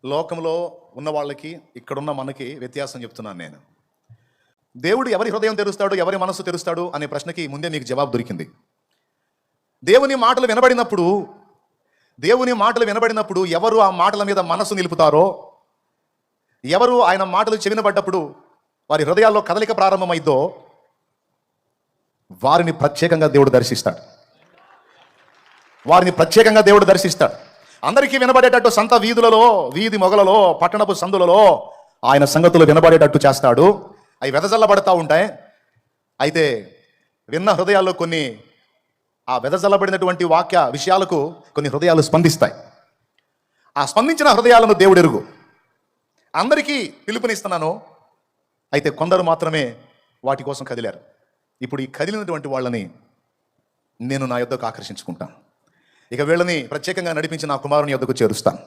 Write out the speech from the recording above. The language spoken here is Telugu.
లోకంలో ఉన్న వాళ్ళకి ఇక్కడున్న మనకి వ్యత్యాసం చెప్తున్నాను నేను. దేవుడు ఎవరి హృదయం తెరుస్తాడు, ఎవరి మనస్సు తెరుస్తాడు అనే ప్రశ్నకి ముందే మీకు జవాబు దొరికింది. దేవుని మాటలు వినబడినప్పుడు ఎవరు ఆ మాటల మీద మనస్సు నిలుపుతారో, ఎవరు ఆయన మాటలు చెవినబడ్డప్పుడు వారి హృదయాల్లో కదలిక ప్రారంభమైద్దో వారిని ప్రత్యేకంగా దేవుడు దర్శిస్తాడు. అందరికీ వినబడేటట్టు సంత వీధులలో, వీధి మొగలలో, పట్టణపు సందులలో ఆయన సంగతులు వినబడేటట్టు చేస్తాడు. అవి వెదజల్లబడతా ఉంటాయి. అయితే విన్న హృదయాల్లో ఆ వెదజల్లబడినటువంటి వాక్య విషయాలకు కొన్ని హృదయాలు స్పందిస్తాయి. ఆ స్పందించిన హృదయాలను దేవుడు ఎరుగు. అందరికీ పిలుపునిస్తున్నాను, అయితే కొందరు మాత్రమే వాటి కోసం కదిలారు. ఇప్పుడు ఈ కదిలినటువంటి వాళ్ళని నేను నా యొద్దకు ఆకర్షించుకుంటాను. ఇక వీళ్ళని ప్రత్యేకంగా నడిపించి నా కుమారుని యొద్దకు చేరుస్తాను.